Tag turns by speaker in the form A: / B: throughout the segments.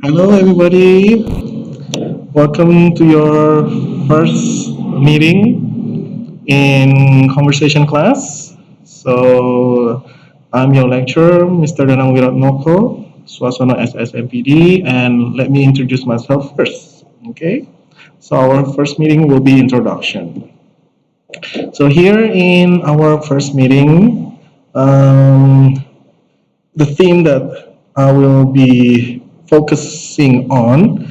A: Hello, everybody. Welcome to your first meeting in conversation class. So, I'm your lecturer, Mr. Danang Wiratnoko, Swasana SSMPD, and let me introduce myself first. Okay. So, our first meeting will be introduction. So, here in our first meeting, um, the theme that I will be focusing on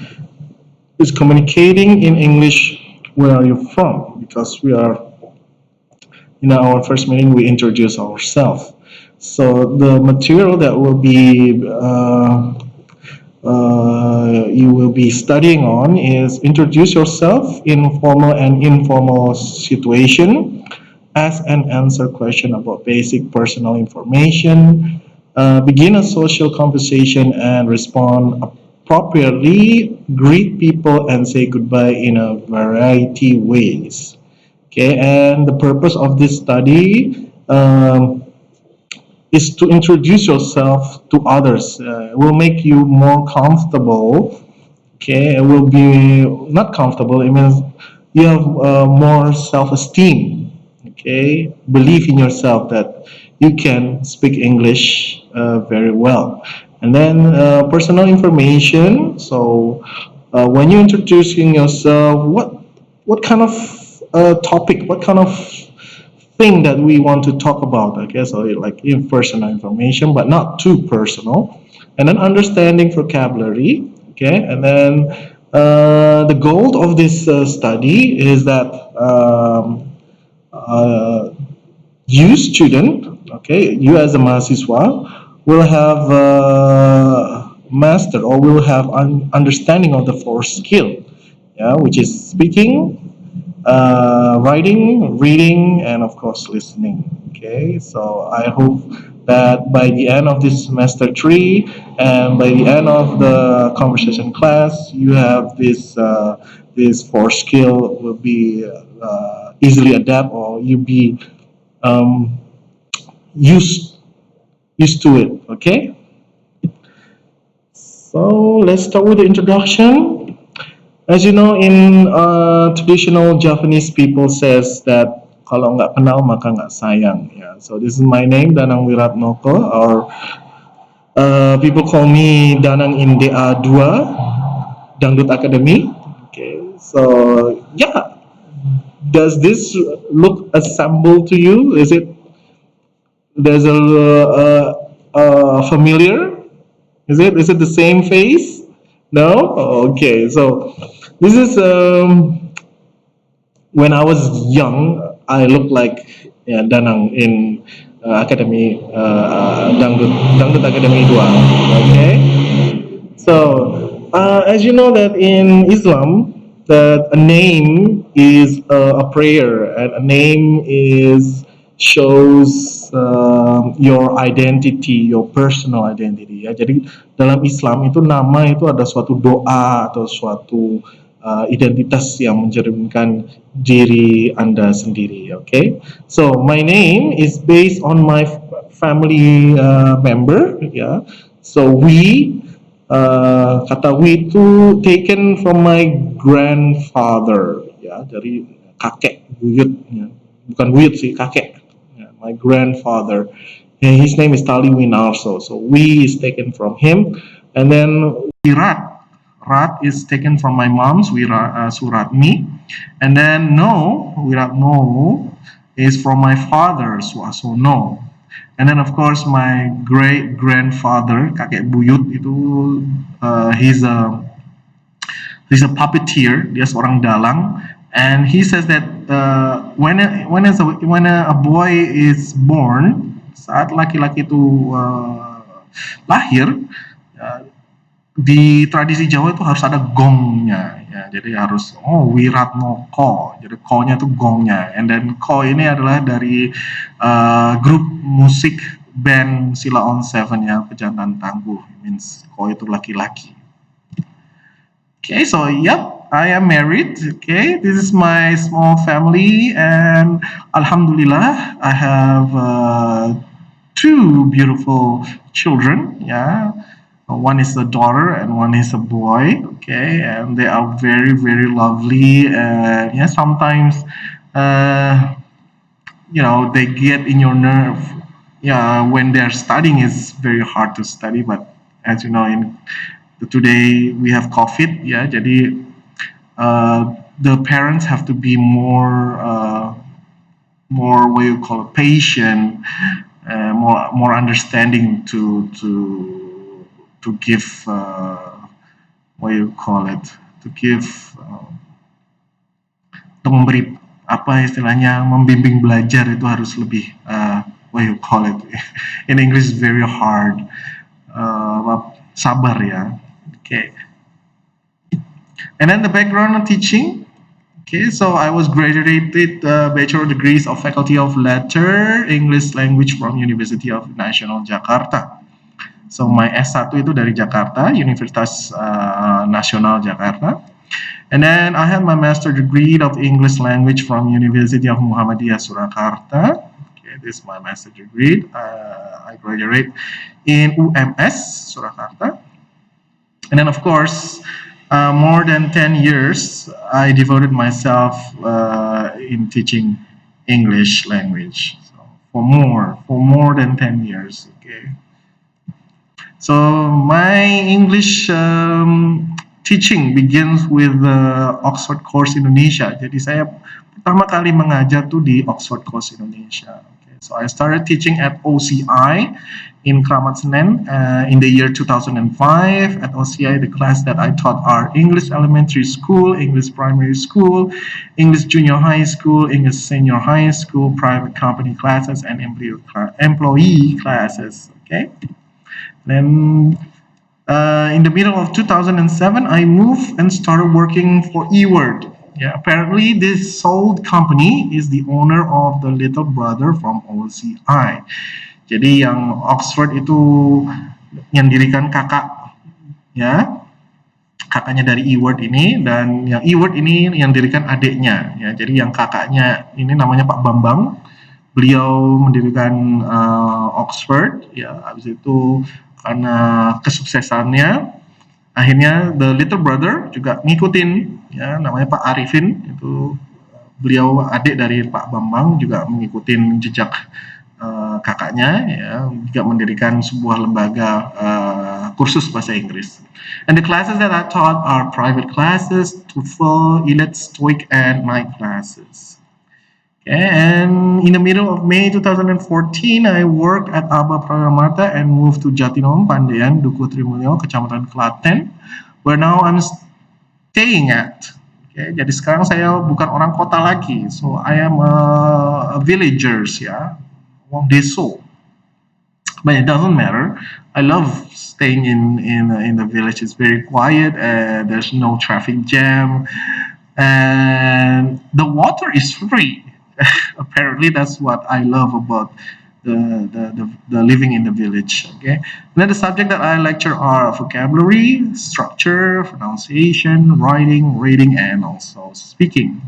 A: is communicating in English. Where are you from? Because we are in our first meeting, we introduce ourselves. So the material that will be you will be studying on is introduce yourself in formal and informal situation, ask and answer question about basic personal information, begin a social conversation and respond appropriately, greet people and say goodbye in a variety ways. Okay, and the purpose of this study is to introduce yourself to others. It will make you more comfortable. Okay, it will be not comfortable. It means you have more self-esteem. Okay, believe in yourself that you can speak English very well. And then personal information. So when you're introducing yourself, what kind of topic, what kind of thing that we want to talk about. Okay, so like in personal information, but not too personal. And then understanding vocabulary. Okay, and then the goal of this study is that uh, you student, okay, you as a mahasiswa will have master or will have understanding of the four skill, yeah, which is speaking, writing, reading, and of course listening. Okay, so I hope that by the end of this semester three and by the end of the conversation class, you have this four skill will be easily adapt or you be um, used used to it. Okay, so let's start with the introduction. As you know, in traditional Japanese people says that kalau nggak kenal maka nggak sayang. Yeah. So this is my name, Danang Wiratnoko, or people call me Danang in DA2, Dangdut Academy. Okay. So yeah, does this look assembled to you? Is it there's a familiar? Is it the same face? No. Okay. So this is when I was young, I looked like yeah, Danang in Academy Dangdut Academy 2. Okay, so as you know that in Islam, that a name is a prayer and a name is shows your identity, your personal identity. Ya, jadi dalam Islam itu nama itu ada suatu doa atau suatu identitas yang mencerminkan diri Anda sendiri. Okay, so my name is based on my family member. Yeah, so we kata we itu taken from my grandfather. Ya, dari kakek buyut. Ya. Bukan buyut sih, kakek. Ya, my grandfather. And his name is Tali Winarso. So we is taken from him, and then Wirat. Rat is taken from my mom's Suratmi, and then No Wirat No is from my father Swasono, and then of course my great grandfather kakek buyut itu he's a puppeteer, dia seorang dalang, and he says that when a boy is born, saat laki-laki itu lahir, uh, di tradisi Jawa itu harus ada gongnya, ya. Jadi harus Wiratno Ko. Jadi ko-nya itu gongnya. And then ko ini adalah dari grup musik band Sila on Seven ya, Pejantan Tangguh. It means ko itu laki-laki. Okay, so yep, I am married. Okay, this is my small family, and Alhamdulillah, I have two beautiful children. Yeah, One is a daughter and one is a boy. Okay, and they are very very lovely. And yeah, sometimes they get in your nerve. Yeah, when they're studying, it's very hard to study. But as you know, in today we have COVID. Yeah, jadi the parents have to be more what you call it, patient, more understanding to give what you call it, to give untuk memberi apa istilahnya, membimbing belajar itu harus lebih what you call it in English is very hard, sabar ya. Okay, and then the background of teaching. Okay, so I was graduated bachelor degrees of Faculty of Letter English Language from University of National Jakarta. So my S1 itu dari Jakarta, Universitas Nasional Jakarta. And then I had my master degree of English language from University of Muhammadiyah Surakarta. Okay, this is my master degree. I graduated in UMS Surakarta. And then of course, more than 10 years, I devoted myself in teaching English language. So for more than 10 years. Okay. So my English teaching begins with the Oxford Course Indonesia. Jadi saya pertama kali mengajar tuh di Oxford Course Indonesia. Okay. So I started teaching at OCI in Kramat Senen in the year 2005. At OCI, the class that I taught are English Elementary School, English Primary School, English Junior High School, English Senior High School, private company classes, and employee classes. Okay. Then in the middle of 2007, I moved and started working for eWord. Yeah, apparently this sold company is the owner of the little brother from OCI. Jadi yang Oxford itu yang dirikan kakak, ya, kakaknya dari eWord ini, dan yang eWord ini yang dirikan adiknya. Ya, jadi yang kakaknya ini namanya Pak Bambang. Beliau mendirikan Oxford. Ya, habis itu karena kesuksesannya, akhirnya the little brother juga ngikutin, ya, namanya Pak Arifin, itu beliau adik dari Pak Bambang, juga mengikutin jejak kakaknya, ya, juga mendirikan sebuah lembaga kursus bahasa Inggris. And the classes that I taught are private classes, TOEFL, IELTS, TOEIC, and night classes. And in the middle of May 2014, I worked at Aba Praramarta and moved to Jatinom, Pandean, Duku Trimulyo, Kecamatan Klaten, where now I'm staying at. Okay, jadi sekarang saya bukan orang kota lagi, so I am a villagers, ya, wong deso. But it doesn't matter. I love staying in the village. It's very quiet. There's no traffic jam, and the water is free. Apparently, that's what I love about the living in the village. Okay. And then the subject that I lecture are vocabulary, structure, pronunciation, writing, reading, and also speaking.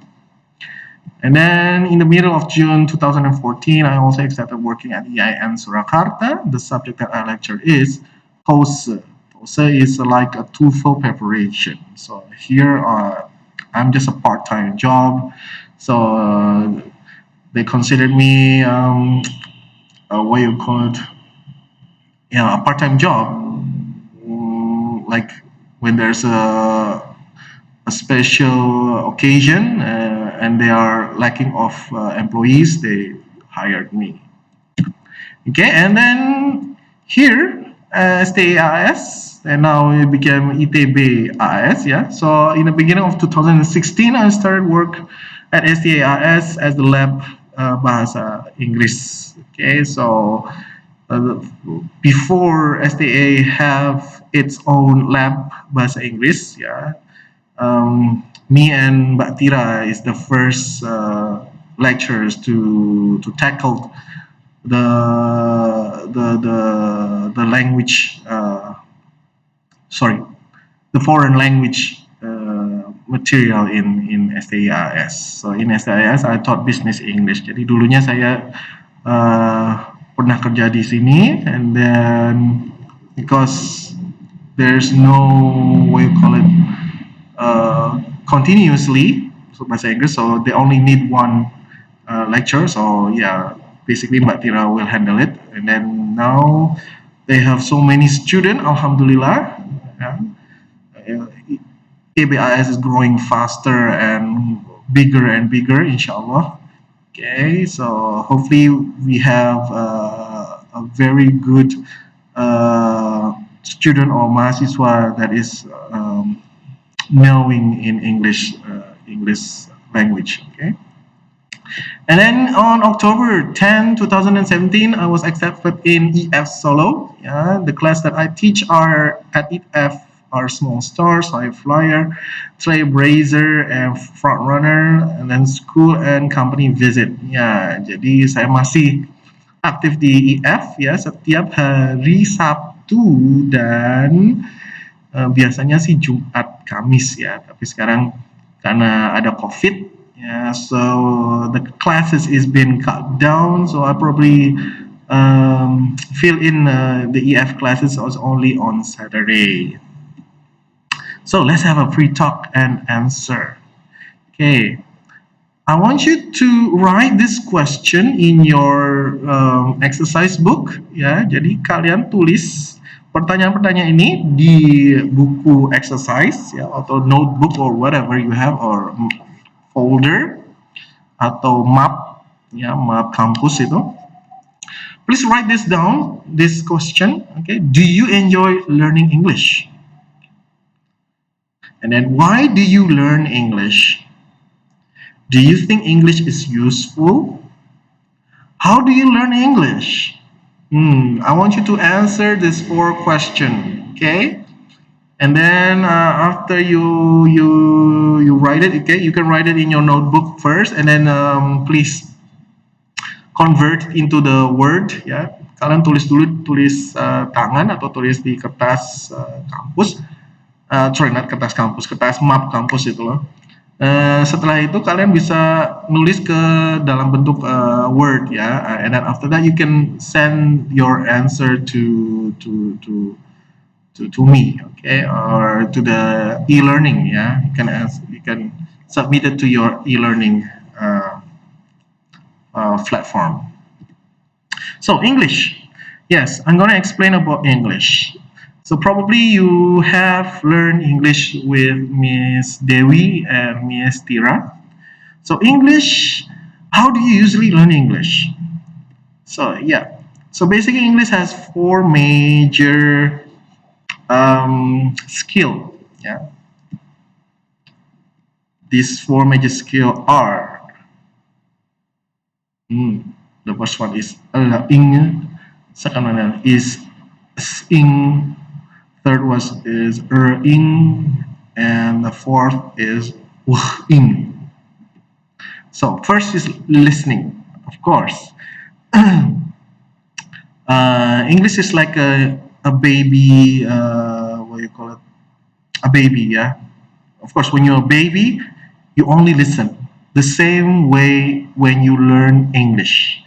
A: And then in the middle of June 2014, I also accepted working at EIN Surakarta. The subject that I lecture is POSE. POSE is like a TOEFL preparation. So here I'm just a part-time job. So they considered me what you call it, a part-time job. Like when there's a special occasion and they are lacking of employees, they hired me. Okay, and then here STIE AS, and now it became ITB AS. Yeah, so in the beginning of 2016, I started work at STIE AS as the lab Bahasa Inggris. Okay, so before STA have its own lab Bahasa Inggris, yeah, me and Mbak Tira is the first lecturers to tackle the language, the foreign language material in STIAS. So in STIAS I taught business English. Jadi dulunya saya pernah kerja di sini, and then because there's no, what you call it, continuously so bahasa Inggris, so they only need one lecture. So yeah, basically Mbak Tira will handle it. And then now they have so many students, alhamdulillah. Yeah. KBIS is growing faster and bigger, inshallah. Okay, so hopefully we have a very good student or mahasiswa that is knowing in English language. Okay, and then on October 10, 2017, I was accepted in EF Solo. Yeah, the class that I teach are at EF are small stars, high flyer, trailblazer, and front runner, and then school and company visit. Ya, jadi saya masih aktif di EF ya setiap hari Sabtu dan biasanya sih Jumat Kamis ya, tapi sekarang karena ada COVID ya, so the classes is been cut down, so I probably fill in the EF classes only on Saturday. So let's have a free talk and answer. Okay, I want you to write this question in your exercise book ya. Jadi kalian tulis pertanyaan-pertanyaan ini di buku exercise ya, atau notebook or whatever you have, or folder atau map ya, map kampus itu. Please write this down, this question. Okay, do you enjoy learning English? And then why do you learn English? Do you think English is useful? How do you learn English? I want you to answer this 4 questions, okay? And then after you write it, okay, you can write it in your notebook first, and then please convert into the word ya. Kalian tulis dulu, tulis tangan atau tulis di kertas kampus. Sorry, not kertas kampus, kertas map kampus itu loh. Setelah itu kalian bisa nulis ke dalam bentuk word ya, and then after that you can send your answer to me, okay, or to the e-learning ya. You can submit it to your e-learning platform. So English, yes, I'm gonna explain about English. So probably you have learned English with Miss Dewi and Miss Tira. So English, how do you usually learn English? So yeah, so basically English has 4 major skill. Yeah, these 4 major skill are the first one is ing, second one is ing, third one is ing, and the fourth is ing. So first is listening, of course. English is like a baby, what do you call it? A baby, yeah. Of course, when you're a baby, you only listen. The same way when you learn English.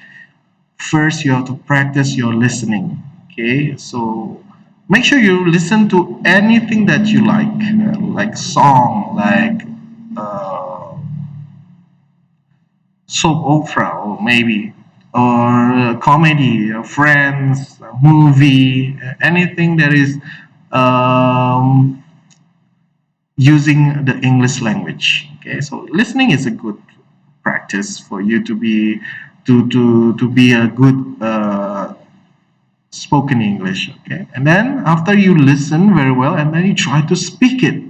A: First, you have to practice your listening. Okay, so make sure you listen to anything that you like song, like soap opera, or maybe, or comedy, Friends, movie, anything that is using the English language. Okay, so listening is a good practice for you to be a good spoken English. Okay, and then after you listen very well, and then you try to speak it.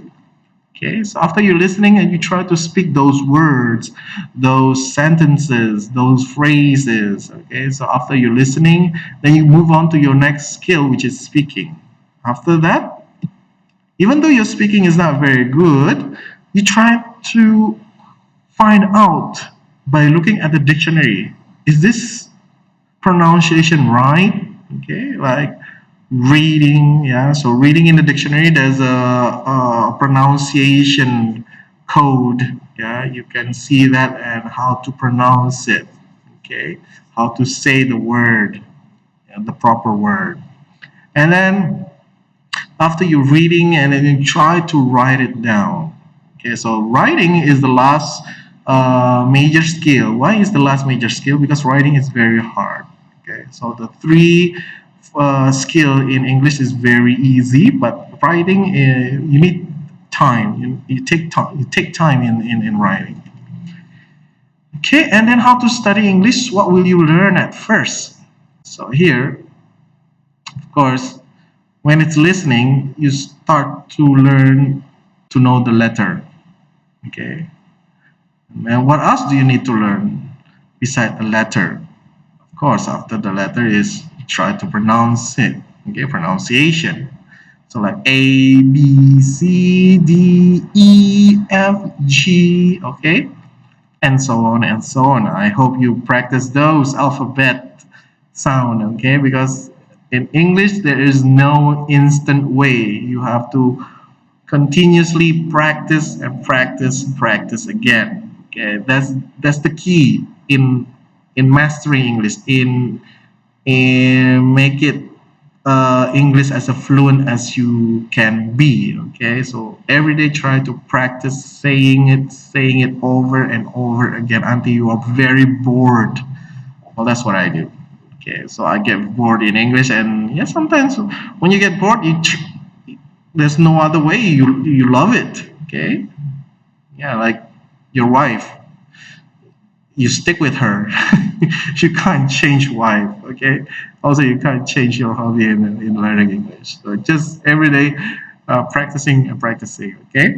A: Okay, so after you're listening and you try to speak those words, those sentences, those phrases. Okay, so after you're listening, then you move on to your next skill, which is speaking. After that, even though your speaking is not very good, you try to find out by looking at the dictionary. Is this pronunciation right? Okay, like reading, yeah. So reading in the dictionary, there's a pronunciation code. Yeah, you can see that and how to pronounce it. Okay, how to say the word, the proper word, and then after you're reading, and then you try to write it down. Okay, so writing is the last major skill. Why is the last major skill? Because writing is very hard. Okay, so the three skill in English is very easy, but writing you need time. You take time. You take time in writing. Okay, and then how to study English? What will you learn at first? So here, of course, when it's listening, you start to learn to know the letter. Okay, and what else do you need to learn beside the letter? Of course, after the letter is try to pronounce it. Okay, pronunciation. So like A, B, C, D, E, F, G. Okay, and so on and so on. I hope you practice those alphabet sound. Okay, because in English there is no instant way. You have to continuously practice and practice, practice again. Okay, that's the key in mastering English, in make it English as a fluent as you can be. Okay, so every day try to practice saying it over and over again until you are very bored. Well, that's what I do. Okay, so I get bored in English, and yeah, sometimes when you get bored, there's no other way. You love it. Okay, yeah, like your wife, you stick with her. You can't change wife. Okay, also you can't change your hobby in learning English. So just every day practicing and practicing. Okay.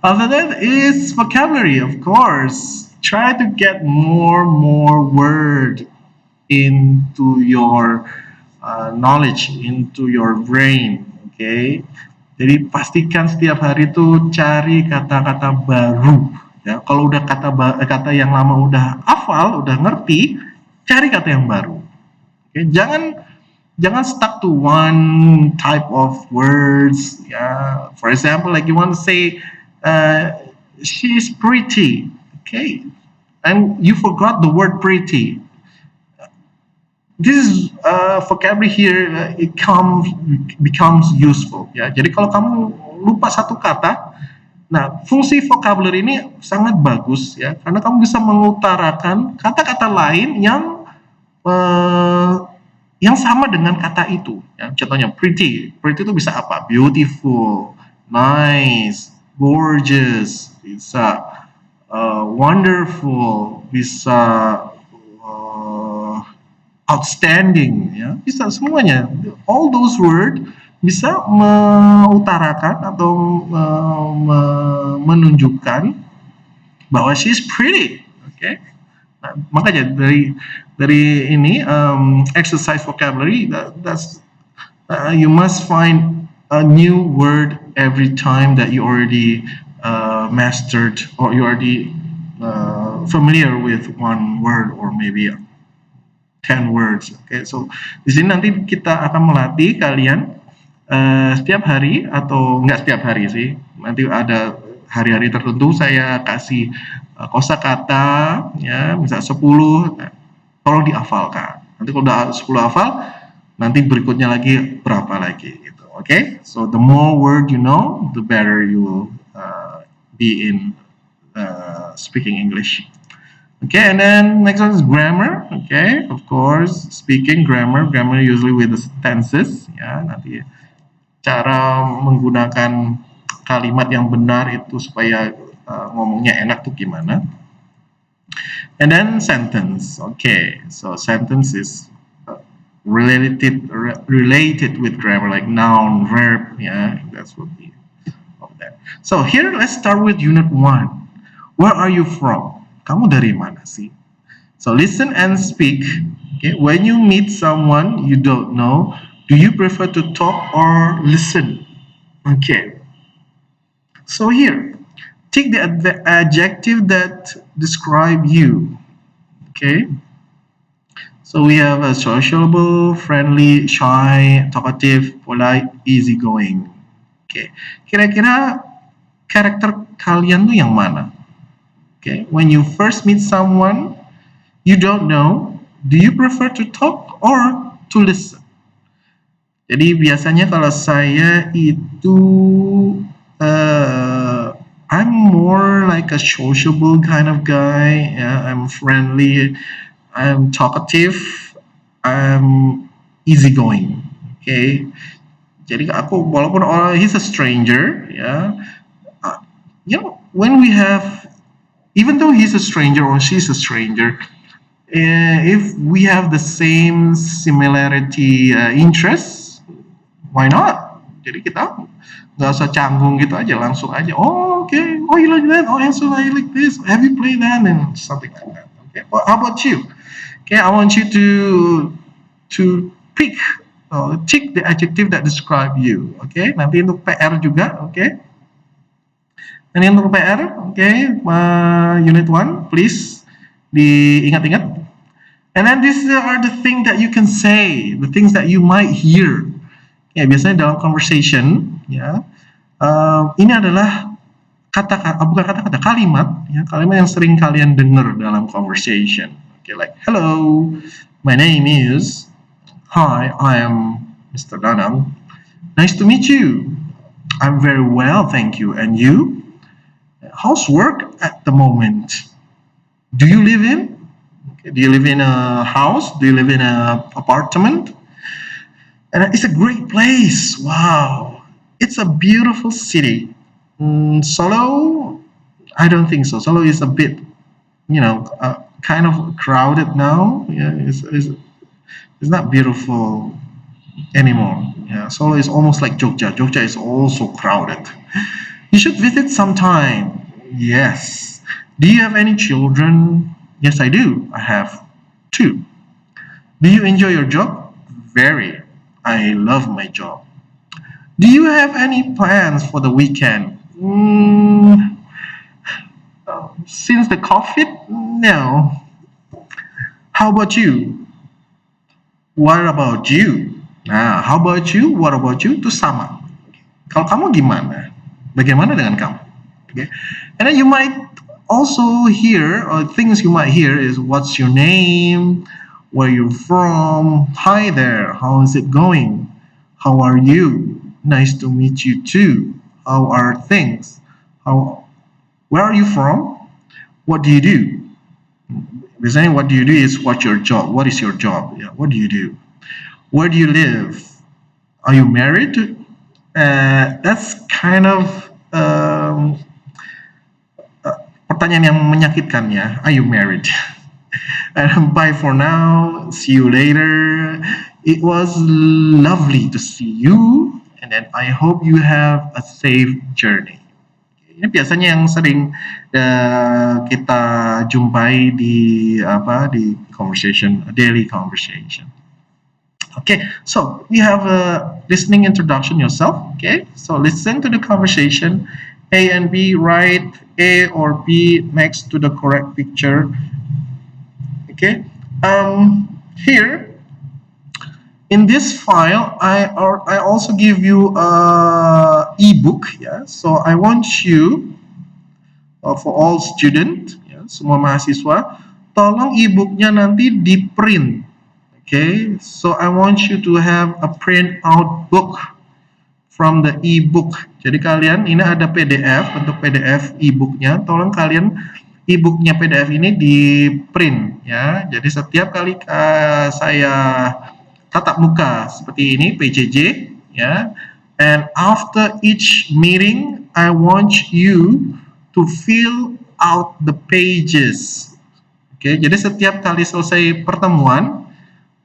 A: Other than that is vocabulary, of course. Try to get more word into your knowledge, into your brain. Okay, jadi pastikan setiap hari tuh cari kata-kata baru. Ya, kalau udah kata yang lama udah hafal, udah ngerti, cari kata yang baru. Okay, jangan stuck to one type of words. Yeah, for example, like you want to say, she is pretty. Okay, and you forgot the word pretty. This is vocabulary here, it becomes useful. Ya, jadi kalau kamu lupa satu kata, nah fungsi vocabulary ini sangat bagus ya, karena kamu bisa mengutarakan kata-kata lain yang sama dengan kata itu. Ya, contohnya pretty, pretty itu bisa apa? Beautiful, nice, gorgeous, bisa wonderful, bisa outstanding, ya bisa semuanya. All those word bisa mengutarakan atau menunjukkan bahwa she's pretty. Okay, nah, makanya dari ini exercise vocabulary, that's you must find a new word every time that you already mastered, or you already familiar with one word or maybe 10 words. Okay, so di sini nanti kita akan melatih kalian setiap hari, atau enggak setiap hari sih. Nanti ada hari-hari tertentu saya kasih kosakata ya, misal 10, tolong dihafalkan. Nanti kalau udah 10 hafal, nanti berikutnya lagi berapa lagi gitu. Okay? So the more word you know, the better you will be in speaking English. Okay, and then next one is grammar. Okay, of course, speaking grammar usually with the tenses. Ya, nanti cara menggunakan kalimat yang benar itu supaya ngomongnya enak tuh gimana. And then sentence. Okay, so sentence is related with grammar, like noun, verb. Yeah, that's what we of that. So here, let's start with unit 1. Where are you from? Kamu dari mana sih? So listen and speak. Okay, when you meet someone you don't know, do you prefer to talk or listen? Okay. So here, take the adjective that describe you. Okay. So we have a sociable, friendly, shy, talkative, polite, easygoing. Okay. Kira-kira karakter kalian tuh yang mana? Okay, when you first meet someone you don't know, do you prefer to talk or to listen? Jadi biasanya kalau saya itu I'm more like a sociable kind of guy. Yeah, I'm friendly. I'm talkative. I'm easygoing. Okay. Jadi aku walaupun he's a stranger, ya, when we have, even though he's a stranger or she's a stranger, if we have the same similarity interests, why not? Jadi kita nggak usah canggung gitu aja, langsung aja. Oh, okay. Oh, you like that? Oh, and so I like this. Have you played that? And something like that. Okay. Well, how about you? Okay, I want you to pick, tick the adjective that describe you. Okay. Nanti untuk PR juga. Okay. Nanti untuk PR. Okay. Unit 1, please diingat-ingat. And then these are the things that you can say, the things that you might hear. Ya, biasanya dalam conversation, ya, ini adalah bukan kata-kata, kalimat, ya, kalimat yang sering kalian dengar dalam conversation. Okay, like, hello, my name is, hi, I am Mr. Danang. Nice to meet you. I'm very well, thank you. And you? How's work at the moment? Do you live in? Okay, do you live in a house? Do you live in an apartment? And it's a great place. Wow. It's a beautiful city. Solo, I don't think so. Solo is a bit, kind of crowded now. Yeah, it's not beautiful anymore. Yeah, Solo is almost like Jogja. Jogja is also crowded. You should visit sometime. Yes. Do you have any children? Yes, I do. I have 2. Do you enjoy your job? Very. I love my job. Do you have any plans for the weekend? Since the COVID, no. How about you? What about you? Nah, how about you? What about you? Itu sama. Kalau kamu gimana? Bagaimana dengan kamu? Okay. And then you might also hear, or things you might hear is, what's your name? Where you're from? Hi there, how is it going? How are you? Nice to meet you too. How are things? Where are you from? What do you do? Biasanya what do you do is what's your job? What is your job? Yeah, what do you do? Where do you live? Are you married? That's kind of pertanyaan yang menyakitkan, ya. Are you married? Bye for now. See you later. It was lovely to see you, and then I hope you have a safe journey. Ini biasanya yang sering kita jumpai di conversation, daily conversation. Okay, so we have a listening introduction yourself. Okay, so listen to the conversation. A and B, write A or B next to the correct picture. Okay, here in this file, I also give you a ebook. Yeah, so I want you, for all student, ya, semua mahasiswa, tolong ebooknya nanti di print. Okay, so I want you to have a print out book from the ebook. Jadi kalian, ini ada PDF, bentuk PDF ebooknya, tolong kalian ebooknya PDF ini di print, ya. Jadi setiap kali saya tatap muka seperti ini, PJJ, ya. And after each meeting, I want you to fill out the pages. Oke, jadi setiap kali selesai pertemuan,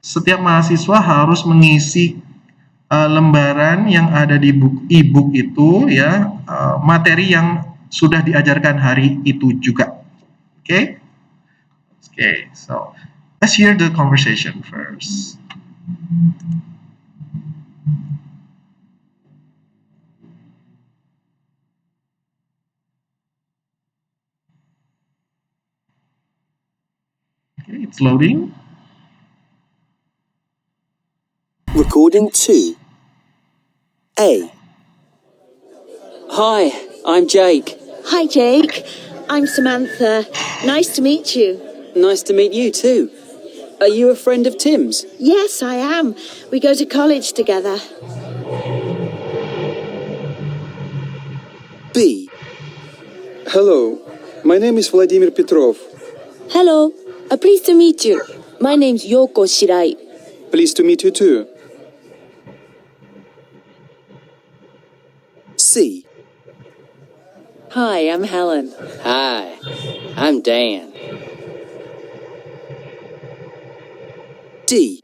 A: setiap mahasiswa harus mengisi lembaran yang ada di ebook itu, ya, materi yang sudah diajarkan hari itu juga. Okay? Okay, so let's hear the conversation first. Okay, it's loading.
B: Recording 2. A.
C: Hi, I'm Jake.
D: Hi, Jake. I'm Samantha. Nice to meet you.
C: Nice to meet you too. Are you a friend of Tim's?
D: Yes, I am. We go to college together.
B: B.
E: Hello, my name is Vladimir Petrov.
F: Hello, pleased to meet you. My name's Yoko Shirai.
E: Pleased to meet you too.
B: C.
F: Hi, I'm Helen.
C: Hi, I'm Dan.
B: D.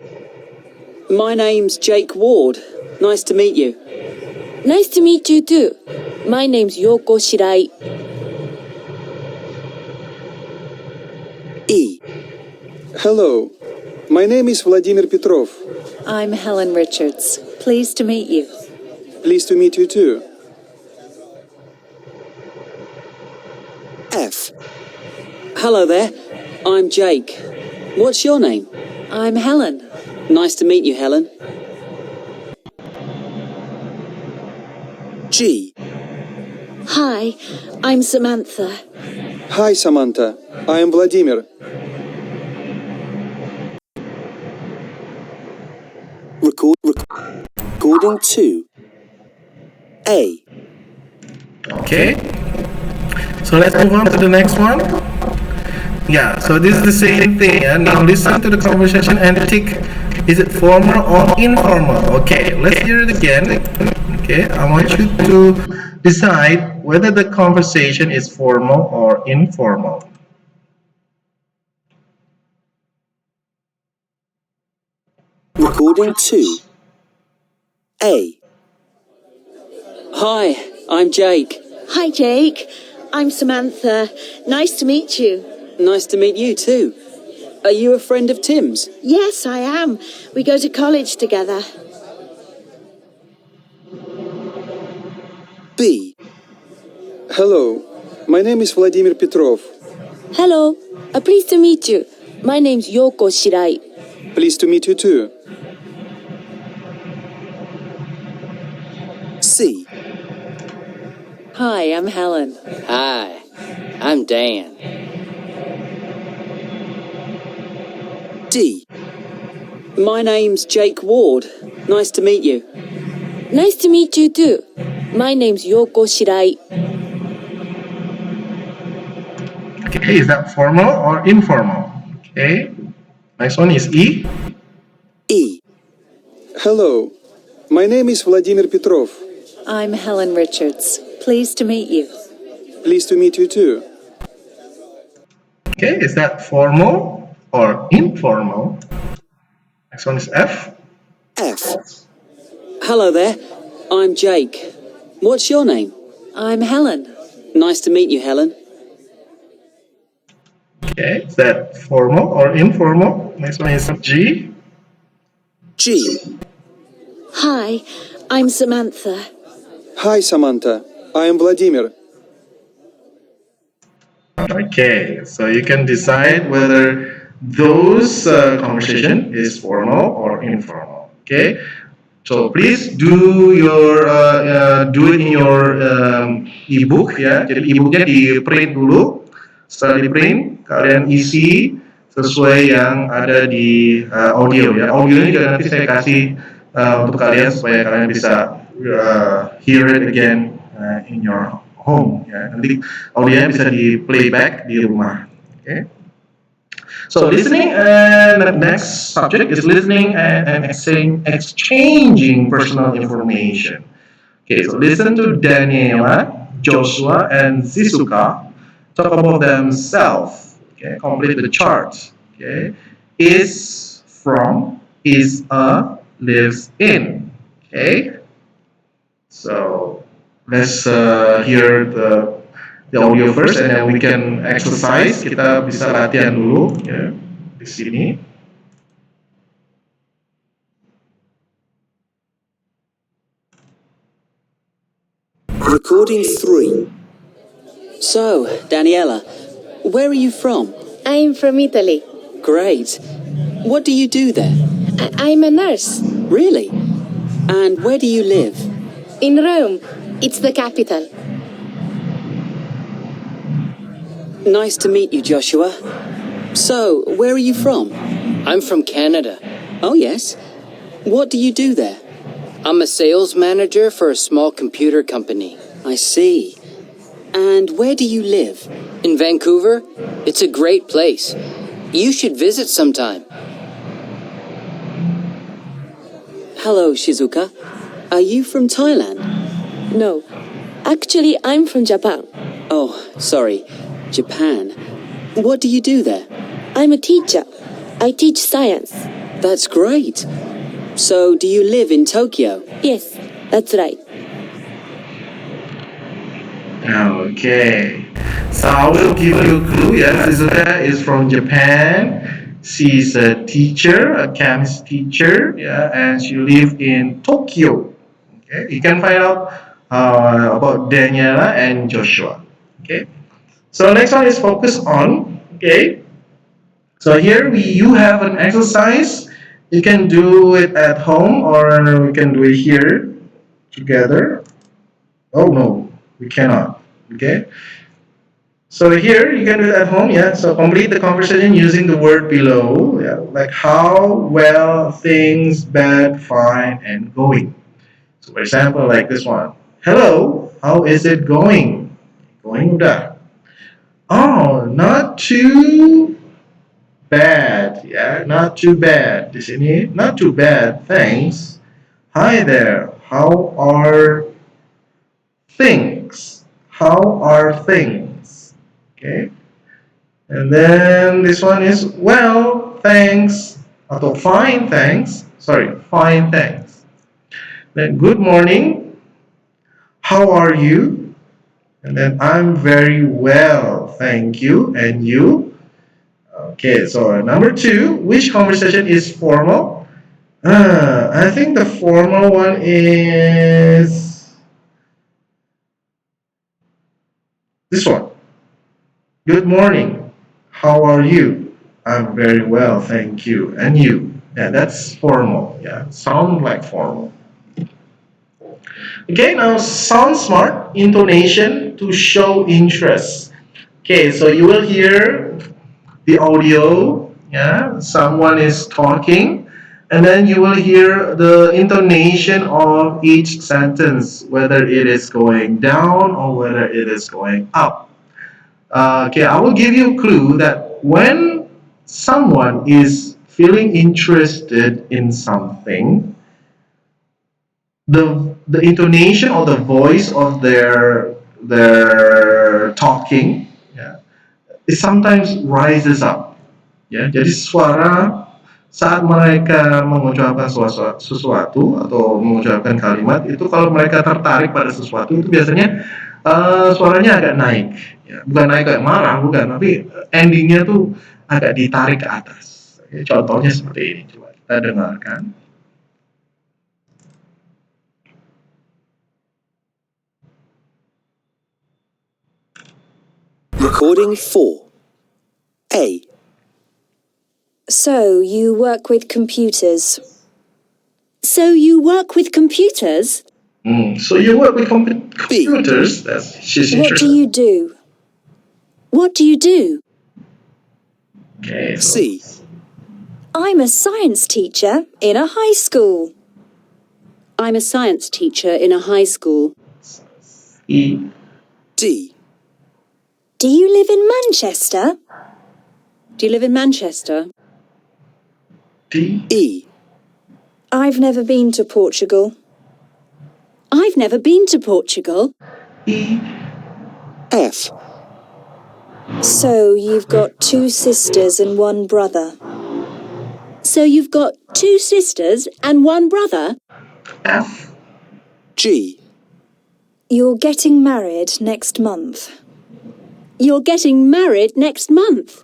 C: My name's Jake Ward. Nice to meet you.
F: Nice to meet you too. My name's Yoko Shirai.
B: E.
E: Hello, my name is Vladimir Petrov.
F: I'm Helen Richards. Pleased to meet you.
E: Pleased to meet you too.
B: F.
C: Hello there. I'm Jake. What's your name?
F: I'm Helen.
C: Nice to meet you, Helen.
B: G.
D: Hi, I'm Samantha.
E: Hi, Samantha. I am Vladimir.
B: Recording 2. A.
A: Okay. So let's move on to the next one. Yeah, so this is the same thing. And now listen to the conversation and tick, is it formal or informal? Okay, let's hear it again. Okay, I want you to decide whether the conversation is formal or informal.
B: Recording 2. A.
C: Hi, I'm Jake.
D: Hi, Jake. I'm Samantha. Nice to meet you.
C: Nice to meet you too. Are you a friend of Tim's?
D: Yes, I am. We go to college together.
B: B.
E: Hello, my name is Vladimir Petrov.
F: Hello, pleased to meet you. My name's Yoko Shirai.
E: Pleased to meet you too.
B: C.
F: Hi, I'm Helen.
C: Hi, I'm Dan.
B: D.
C: My name's Jake Ward. Nice to meet you.
F: Nice to meet you too. My name's Yoko Shirai.
A: Okay, is that formal or informal? Okay, next one is E.
B: E.
E: Hello, my name is Vladimir Petrov.
F: I'm Helen Richards. Pleased to meet you.
E: Pleased to meet you too.
A: Okay, is that formal or informal? Next one is F.
B: F.
C: Hello there. I'm Jake. What's your name?
F: I'm Helen.
C: Nice to meet you, Helen.
A: Okay, is that formal or informal? Next one is G.
B: G.
D: Hi, I'm Samantha.
E: Hi, Samantha. I am Vladimir.
A: Okay, so you can decide whether those conversation is formal or informal. Okay, so please do your do it in your ebook ya. Jadi ebooknya di print dulu. Setelah di print, kalian isi sesuai yang ada di audio ya. Audionya juga nanti saya kasih untuk kalian supaya kalian bisa hear it again in your home ya. Nanti audionya bisa di playback di rumah. Okay. So listening and the next subject is listening and exchanging personal information. Okay, so listen to Daniela, Joshua, and Zisuka talk about themselves. Okay, complete the charts. Okay, is, from, is a, lives in. Okay, so let's hear the audio first, and then we can exercise. Kita bisa latihan dulu ya di sini.
B: Recording 3.
C: So, Daniela, where are you from?
D: I'm from Italy.
C: Great. What do you do there?
D: I'm a nurse.
C: Really? And where do you live?
D: In Rome. It's the capital.
C: Nice to meet you, Joshua. So, where are you from?
G: I'm from Canada.
C: Oh, yes. What do you do there?
G: I'm a sales manager for a small computer company.
C: I see. And where do you live?
G: In Vancouver, it's a great place. You should visit sometime.
C: Hello, Shizuka. Are you from Thailand?
F: No. Actually, I'm from Japan.
C: Oh, sorry. Japan. What do you do there?
F: I'm a teacher. I teach science.
C: That's great. So, do you live in Tokyo?
F: Yes, that's right.
A: Okay. So I will give you a clue. Yeah, Shizuka is from Japan. She's a teacher, a chemist teacher. Yeah, and she lives in Tokyo. Okay. You can find out about Daniela and Joshua. Okay. So next one is focus on. Okay. So here you have an exercise. You can do it at home or we can do it here together. Oh no, we cannot. Okay. So here you can do it at home. Yeah. So complete the conversation using the word below. Yeah. Like how well things, bad, fine, and going. So for example, like this one. Hello, how is it going? Going udah. Oh, not too bad, yeah, not too bad. Di sini, not too bad, thanks. Hi there, how are things? How are things? Okay, and then this one is well, thanks, atau fine, thanks. Sorry, fine, thanks. Then good morning, how are you? And then I'm very well, thank you. And you? Okay, so number two, which conversation is formal? I think the formal one is this one. Good morning. How are you? I'm very well, thank you. And you? Yeah, that's formal. Yeah, sound like formal. Okay, now sound smart, intonation to show interest. Okay, so you will hear the audio, yeah, someone is talking, and then you will hear the intonation of each sentence, whether it is going down or whether it is going up. Okay, I will give you a clue that when someone is feeling interested in something, the intonation or the voice of their talking, yeah, it sometimes rises up. Ya, jadi suara saat mereka mengucapkan sesuatu atau mengucapkan kalimat itu kalau mereka tertarik pada sesuatu itu biasanya suaranya agak naik. Ya, bukan naik kayak marah, bukan, tapi endingnya tuh agak ditarik ke atas. Ya, contohnya seperti ini, coba kita dengarkan.
B: Recording 4. A.
D: So, you work with computers?
F: So you work with computers?
A: So you work with computers. She's
D: What do
A: interested.
D: you do?
F: What do you do?
A: Okay, so
B: C.
D: I'm a science teacher in a high school.
F: I'm a science teacher in a high school.
A: E.
B: D.
D: Do you live in Manchester?
F: Do you live in Manchester?
A: D.
B: E.
D: I've never been to Portugal.
F: I've never been to Portugal.
A: E.
B: F.
D: So, you've got 2 sisters and 1 brother.
F: So you've got 2 sisters and 1 brother?
A: F.
B: G.
D: You're getting married next month.
F: You're getting married next month.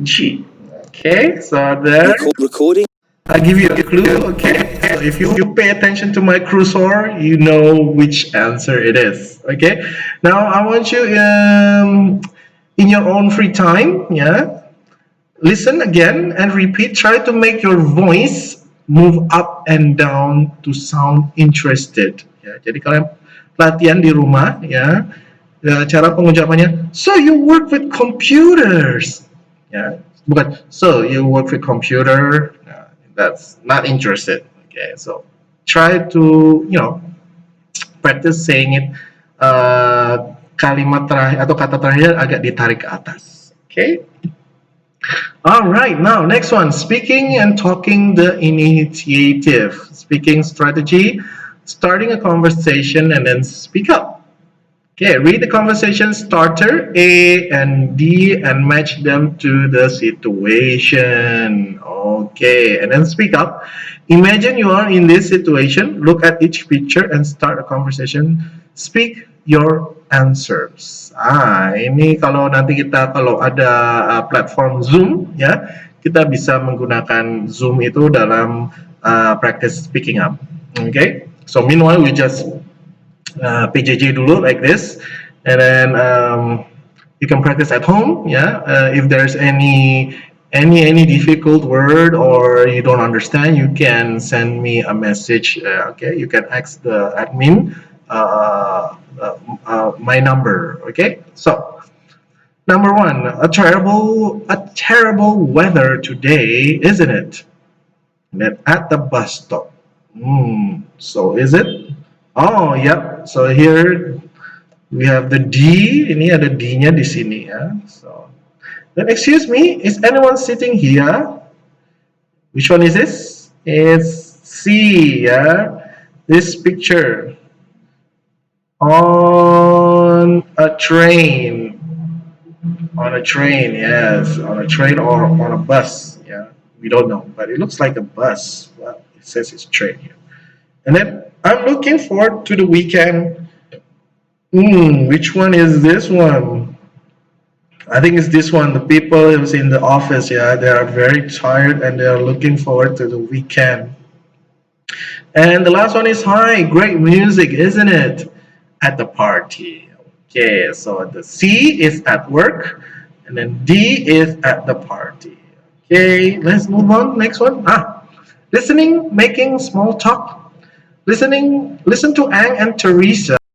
A: G. Okay, so there.
B: Recording.
A: I'll give you a clue, okay? So if you pay attention to my cursor, you know which answer it is, okay? Now I want you, in your own free time, yeah, listen again and repeat. Try to make your voice move up and down to sound interested. Ya, jadi kalian latihan di rumah, ya, cara pengucapannya. So you work with computers, ya. But so you work with computer, that's not interested. Okay, so try to practice saying it. Kalimat terakhir atau kata terakhir agak ditarik ke atas. Okay. All right. Now next one, speaking and talking the initiative. Speaking strategy, starting a conversation and then speak up. Okay, read the conversation starter A and D and match them to the situation. Okay, and then speak up. Imagine you are in this situation, look at each picture and start a conversation. Speak your answers. Ini kalau nanti kalau ada platform Zoom ya, kita bisa menggunakan Zoom itu dalam practice speaking up. Okay, so meanwhile we just PJJ dulu like this, and then you can practice at home. Yeah, if there's any difficult word or you don't understand, you can send me a message. Okay, you can ask the admin my number. Okay, so number one, a terrible weather today, isn't it? And at the bus stop. So is it? Oh, yep. So here we have the D. Ini ada D-nya di sini ya. So, then excuse me, is anyone sitting here? Which one is this? It's C. Yeah, this picture on a train. On a train, yes, on a train or on a bus. Yeah, we don't know, but it looks like a bus. Well, it says it's train here. And then I'm looking forward to the weekend. Which one is this one? I think it's this one. The people who's in the office, yeah, they are very tired and they are looking forward to the weekend. And the last one is hi, great music, isn't it? At the party. Okay, so the C is at work, and then D is at the party. Okay, let's move on. Next one. Listening, making small talk. Listen to Ang and Teresa.